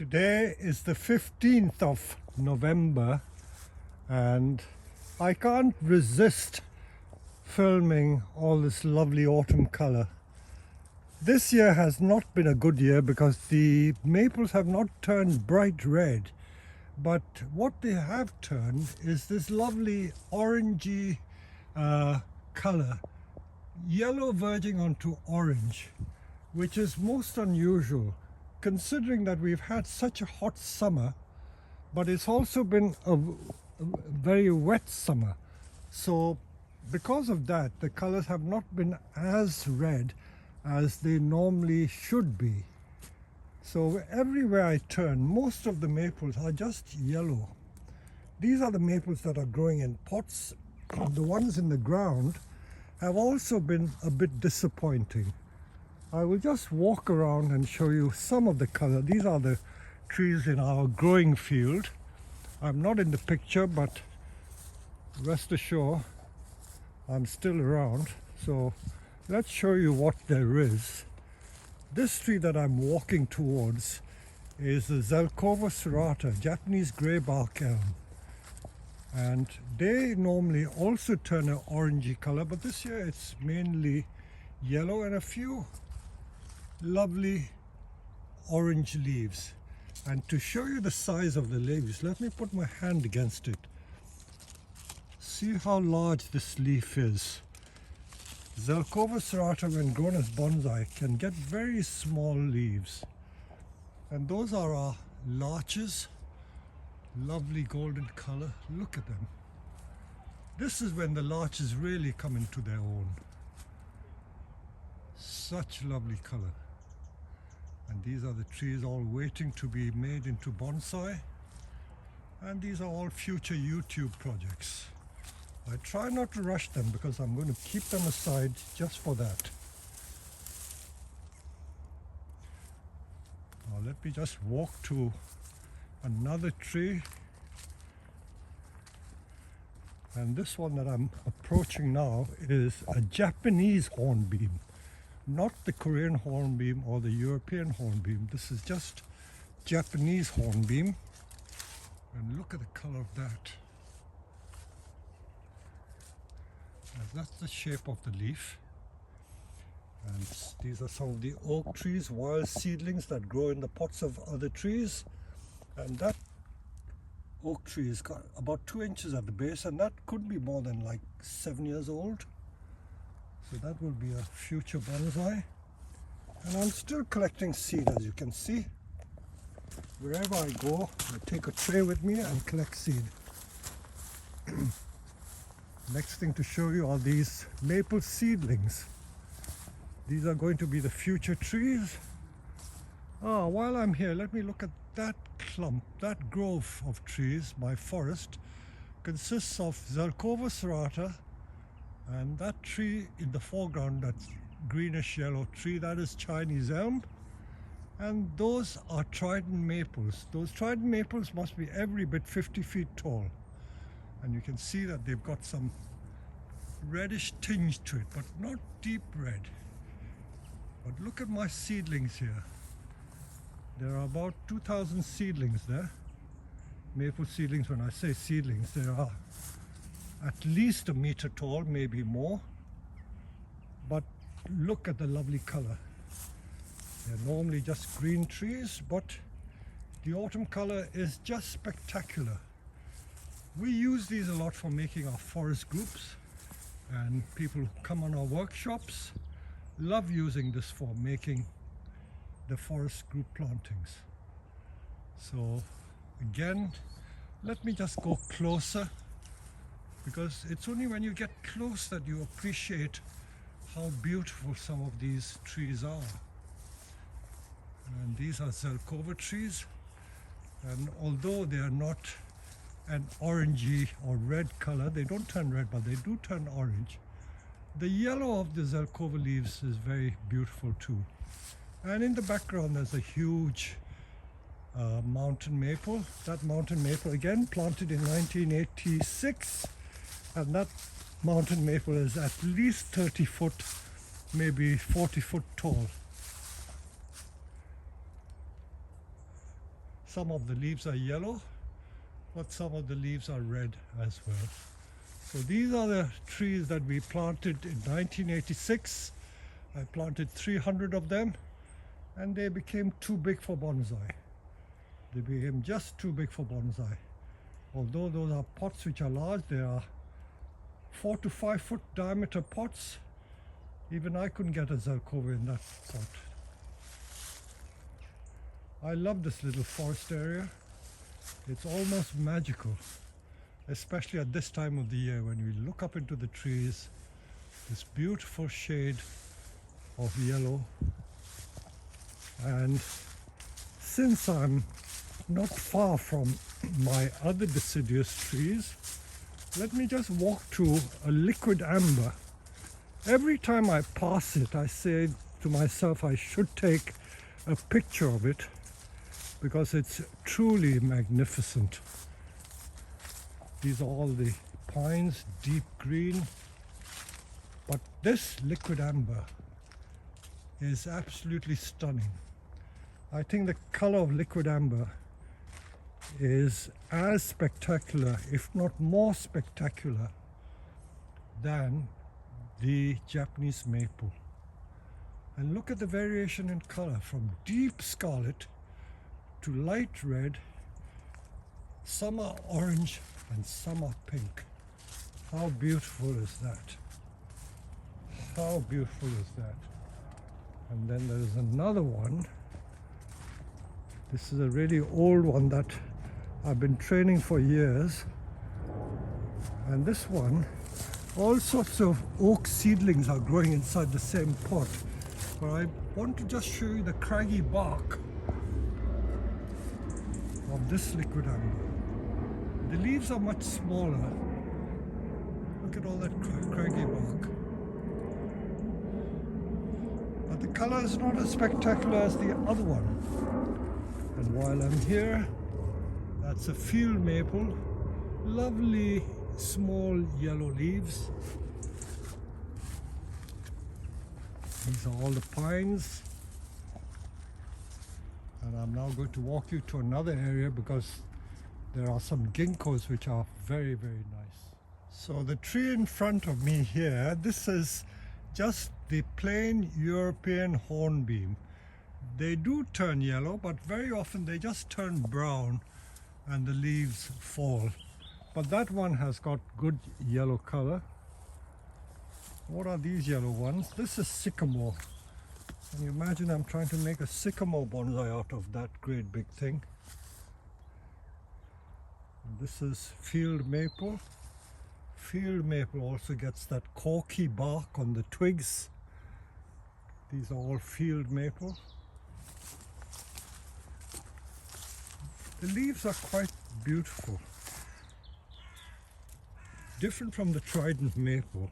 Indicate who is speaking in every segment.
Speaker 1: Today is the 15th of November and I can't resist filming all this lovely autumn color. This year has not been a good year because the maples have not turned bright red, but what they have turned is this lovely orangey color, yellow verging onto orange, which is most unusual considering that we've had such a hot summer, but it's also been a very wet summer. So because of that, the colors have not been as red as they normally should be. So everywhere I turn, most of the maples are just yellow. These are the maples that are growing in pots. The ones in the ground have also been a bit disappointing. I will just walk around and show you some of the color. These are the trees in our growing field. I'm not in the picture, but rest assured I'm still around. So let's show you what there is. This tree that I'm walking towards is the Zelkova Serata, Japanese grey Balcan. And they normally also turn an orangey color, but this year it's mainly yellow and a few lovely orange leaves. And to show you the size of the leaves, let me put my hand against it. See how large this leaf is. Zelkova Serata, when grown as bonsai, can get very small leaves. And those are our larches. Lovely golden color. Look at them. This is when the larches really come into their own. Such lovely color. And these are the trees all waiting to be made into bonsai. And these are all future YouTube projects. I try not to rush them because I'm going to keep them aside just for that. Now let me just walk to another tree. And this one that I'm approaching now is a Japanese hornbeam. Not the Korean hornbeam or the European hornbeam. This is just Japanese hornbeam. And look at the color of that. And that's the shape of the leaf. And these are some of the oak trees, wild seedlings that grow in the pots of other trees. And that oak tree is got about 2 inches at the base, and that could be more than like 7 years old. So that will be a future bonsai. And I'm still collecting seed, as you can see. Wherever I go, I take a tray with me and collect seed. Next thing to show you are these maple seedlings. These are going to be the future trees. While I'm here, let me look at that clump, that grove of trees. My forest consists of Zelkova Serata, and that tree in the foreground, that greenish yellow tree, that is Chinese elm. And those are trident maples. Those trident maples must be every bit 50 feet tall. And you can see that they've got some reddish tinge to it, but not deep red. But look at my seedlings here. There are about 2,000 seedlings there. Maple seedlings. When I say seedlings, there are at least a meter tall, maybe more. But look at the lovely color. They're normally just green trees, but the autumn color is just spectacular. We use these a lot for making our forest groups, and people who come on our workshops love using this for making the forest group plantings. So again, let me just go closer, because it's only when you get close that you appreciate how beautiful some of these trees are. And these are Zelkova trees, and although they are not an orangey or red color, they don't turn red, but they do turn orange. The yellow of the Zelkova leaves is very beautiful too. And in the background there's a huge mountain maple. That mountain maple, again planted in 1986, and that mountain maple is at least 30 foot, maybe 40 foot tall. Some of the leaves are yellow, but some of the leaves are red as well. So these are the trees that we planted in 1986. I planted 300 of them, and they became too big for bonsai. They became just too big for bonsai. Although those are pots which are large, they are 4 to 5 foot diameter pots. Even I couldn't get a Zelkova in that pot. I love this little forest area. It's almost magical, especially at this time of the year when we look up into the trees, this beautiful shade of yellow. And since I'm not far from my other deciduous trees, let me just walk to a liquid amber. Every time I pass it, I say to myself I should take a picture of it because it's truly magnificent. These are all the pines, deep green, but this liquid amber is absolutely stunning. I think the color of liquid amber is as spectacular, if not more spectacular, than the Japanese maple. And look at the variation in color from deep scarlet to light red. Some are orange and some are pink. How beautiful is that? How beautiful is that? And then there is another one. This is a really old one that I've been training for years. And this one, all sorts of oak seedlings are growing inside the same pot. But I want to just show you the craggy bark of this liquid amber. The leaves are much smaller. Look at all that craggy bark. But the color is not as spectacular as the other one. And while I'm here, that's a field maple. Lovely small yellow leaves. These are all the pines. And I'm now going to walk you to another area because there are some ginkgos which are very, very nice. So the tree in front of me here, this is just the plain European hornbeam. They do turn yellow, but very often they just turn brown and the leaves fall. But that one has got good yellow color. What are these yellow ones? This is sycamore. Can you imagine I'm trying to make a sycamore bonsai out of that great big thing? And this is field maple. Field maple also gets that corky bark on the twigs. These are all field maple. The leaves are quite beautiful. Different from the trident maple.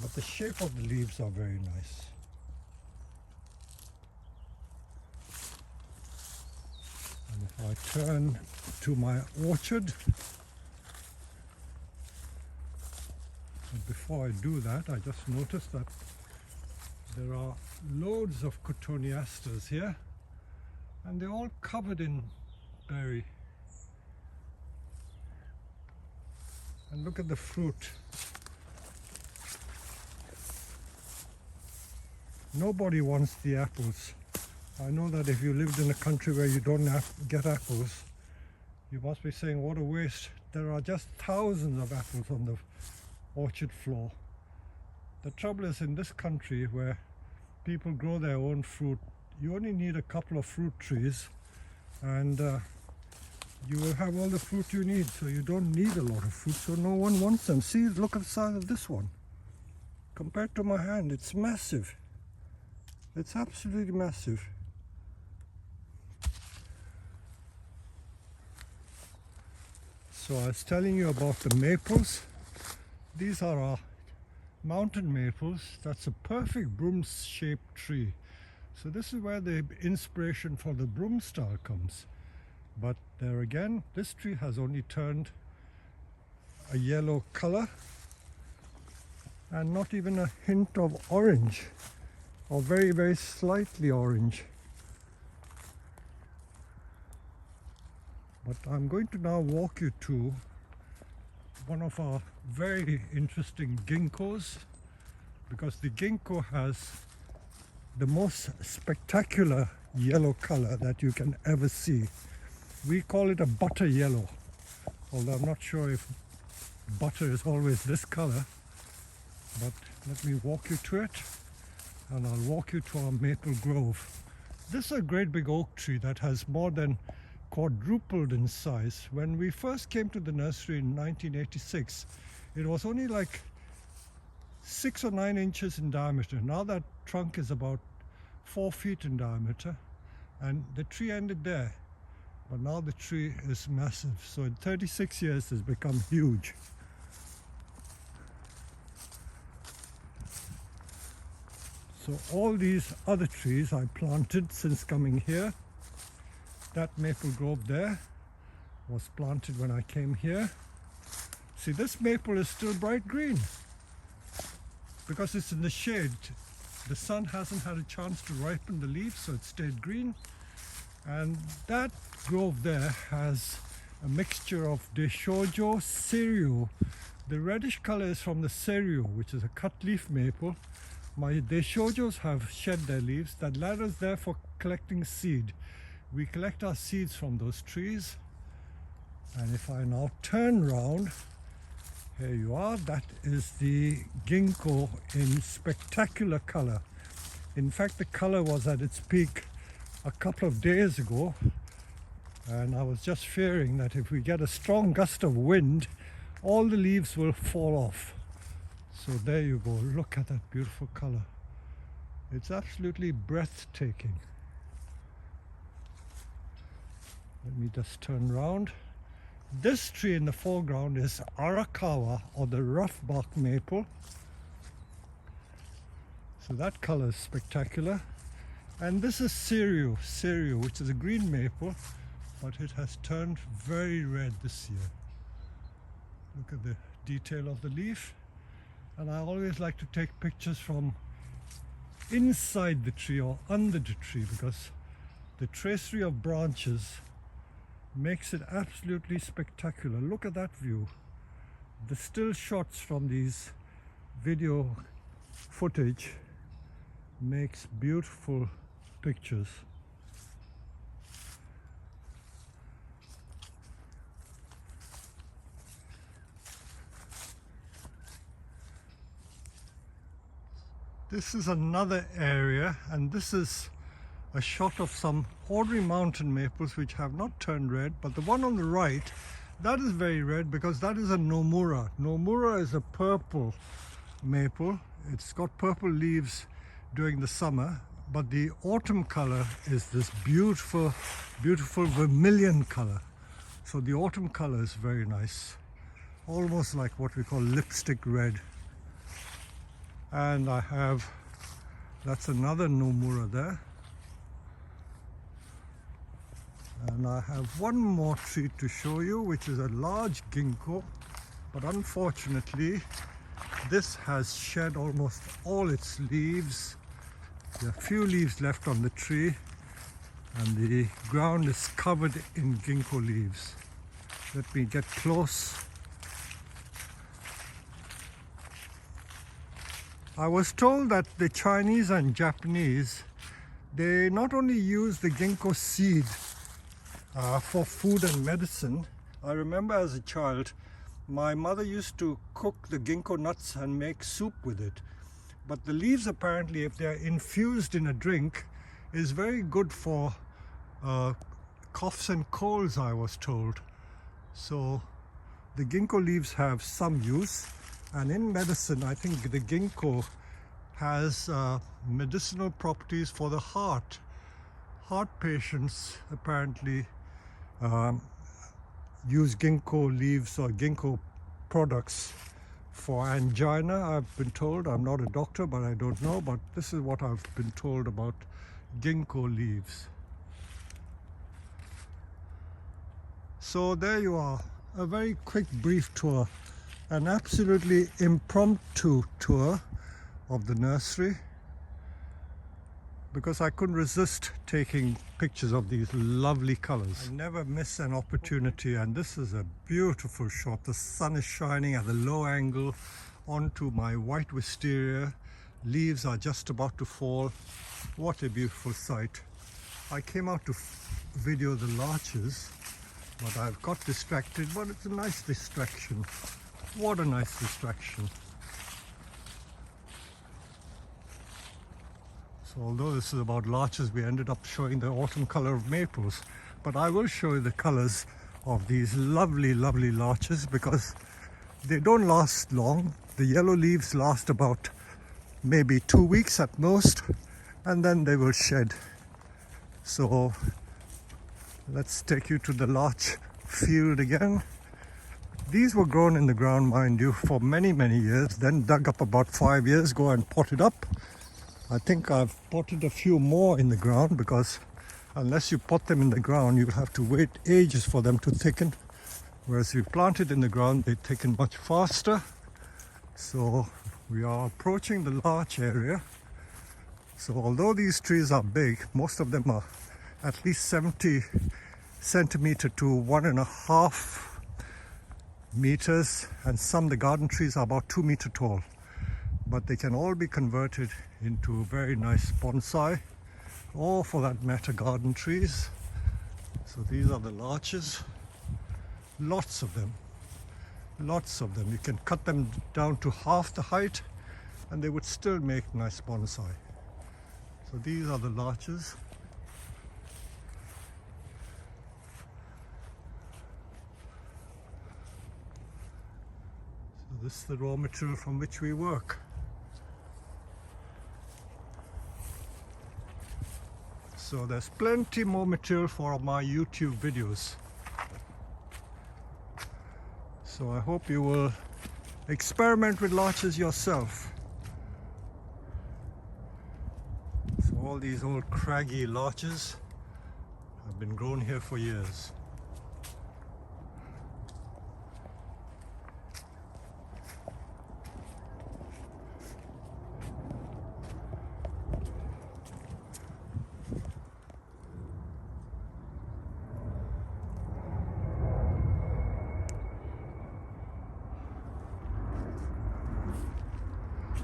Speaker 1: But the shape of the leaves are very nice. And if I turn to my orchard, and before I do that, I just noticed that there are loads of cotoneasters here, and they're all covered in berry. And look at the fruit. Nobody wants the apples. I know that if you lived in a country where you don't get apples, you must be saying, what a waste. There are just thousands of apples on the orchard floor. The trouble is, in this country where people grow their own fruit, you only need a couple of fruit trees and you will have all the fruit you need. So you don't need a lot of fruit, so no one wants them. See, look at the size of this one. Compared to my hand, it's massive. It's absolutely massive. So I was telling you about the maples. These are our mountain maples. That's a perfect broom-shaped tree. So this is where the inspiration for the broom style comes. But there again, this tree has only turned a yellow color and not even a hint of orange, or very, very slightly orange. But I'm going to now walk you to one of our very interesting ginkgos, because the ginkgo has the most spectacular yellow color that you can ever see. We call it a butter yellow, although I'm not sure if butter is always this color. But let me walk you to it, and I'll walk you to our maple grove. This is a great big oak tree that has more than quadrupled in size. When we first came to the nursery in 1986, it was only like 6 or 9 inches in diameter. Now that trunk is about 4 feet in diameter, and the tree ended there. But now the tree is massive. So in 36 years it's become huge. So all these other trees I planted since coming here. That maple grove there was planted when I came here. See, this maple is still bright green because it's in the shade. The sun hasn't had a chance to ripen the leaves, so it stayed green. And that grove there has a mixture of Deshojo Serio. The reddish color is from the Serio, which is a cut leaf maple. My Deshojos have shed their leaves. That ladder is there for collecting seed. We collect our seeds from those trees. And if I now turn round, here you are, that is the Gingko in spectacular color. In fact, the color was at its peak a couple of days ago, and I was just fearing that if we get a strong gust of wind, all the leaves will fall off. So there you go, look at that beautiful color. It's absolutely breathtaking. Let me just turn around. This tree in the foreground is Arakawa, or the rough bark maple. So that color is spectacular. And this is Serio, which is a green maple, but it has turned very red this year. Look at the detail of the leaf. And I always like to take pictures from inside the tree or under the tree, because the tracery of branches makes it absolutely spectacular. Look at that view. The still shots from these video footage makes beautiful pictures. This is another area, and this is a shot of some ordinary mountain maples which have not turned red, but the one on the right, that is very red because that is a Nomura. Nomura is a purple maple. It's got purple leaves during the summer, but the autumn color is this beautiful, beautiful vermilion color. So the autumn color is very nice, almost like what we call lipstick red. And I have, that's another Nomura there. And I have one more tree to show you, which is a large ginkgo, but unfortunately this has shed almost all its leaves. There are few leaves left on the tree, and the ground is covered in ginkgo leaves. Let me get close. I was told that the Chinese and Japanese, they not only use the ginkgo seed for food and medicine. I remember as a child, my mother used to cook the ginkgo nuts and make soup with it. But the leaves, apparently, if they are infused in a drink, is very good for coughs and colds, I was told. So the ginkgo leaves have some use, and in medicine I think the ginkgo has medicinal properties for the heart. Heart patients apparently use ginkgo leaves or ginkgo products for angina, I've been told. I'm not a doctor, but I don't know, but this is what I've been told about ginkgo leaves. So there you are, a very quick brief tour, an absolutely impromptu tour of the nursery. because I couldn't resist taking pictures of these lovely colors. I never miss an opportunity, and this is a beautiful shot. The sun is shining at a low angle onto my white wisteria. Leaves are just about to fall. What a beautiful sight. I came out to video the larches, but I've got distracted, but it's a nice distraction. What a nice distraction. So although this is about larches, we ended up showing the autumn color of maples. But I will show you the colors of these lovely, lovely larches, because they don't last long. The yellow leaves last about maybe 2 weeks at most, and then they will shed. So let's take you to the larch field again. These were grown in the ground, mind you, for many, many years, then dug up about 5 years ago and potted up. I think I've potted a few more in the ground, because unless you pot them in the ground, you'll have to wait ages for them to thicken. Whereas if you plant it in the ground, they thicken much faster. So we are approaching the larch area. So although these trees are big, most of them are at least 70 centimeter to 1.5 meters, and some, the garden trees, are about 2 meter tall. But they can all be converted into very nice bonsai, or for that matter garden trees. So these are the larches. Lots of them. Lots of them. You can cut them down to half the height and they would still make nice bonsai. So these are the larches. So this is the raw material from which we work. So there's plenty more material for my YouTube videos. So I hope you will experiment with larches yourself. So all these old craggy larches have been grown here for years.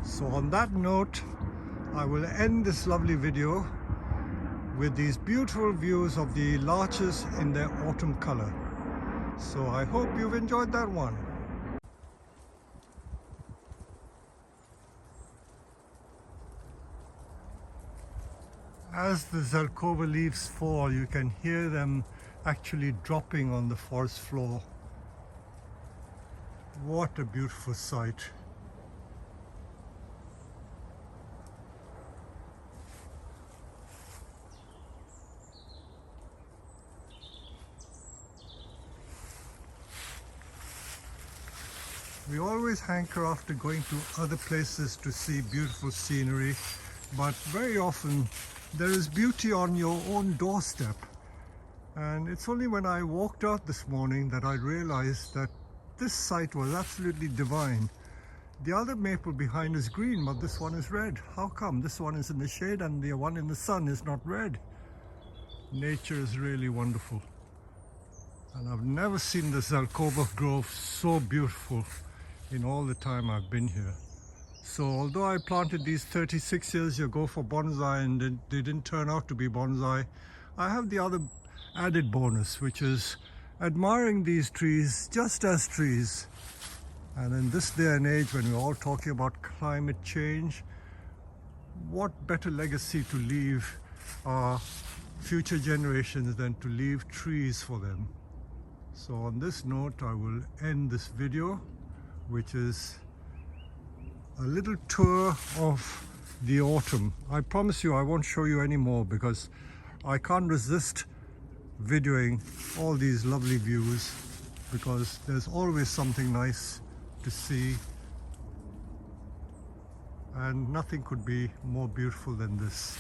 Speaker 1: So on that note, I will end this lovely video with these beautiful views of the larches in their autumn color. So I hope you've enjoyed that one. As the Zelkova leaves fall, you can hear them actually dropping on the forest floor. What a beautiful sight. We always hanker after going to other places to see beautiful scenery, but very often there is beauty on your own doorstep. And it's only when I walked out this morning that I realized that this site was absolutely divine. The other maple behind is green, but this one is red. How come? This one is in the shade and the one in the sun is not red. Nature is really wonderful. And I've never seen the Zelkova grove so beautiful in all the time I've been here. So although I planted these 36 years ago for bonsai and they didn't turn out to be bonsai, I have the other added bonus, which is admiring these trees just as trees. And in this day and age, when we're all talking about climate change, what better legacy to leave our future generations than to leave trees for them. So on this note, I will end this video, which is a little tour of the autumn. I promise you I won't show you any more because I can't resist videoing all these lovely views, because there's always something nice to see, and nothing could be more beautiful than this.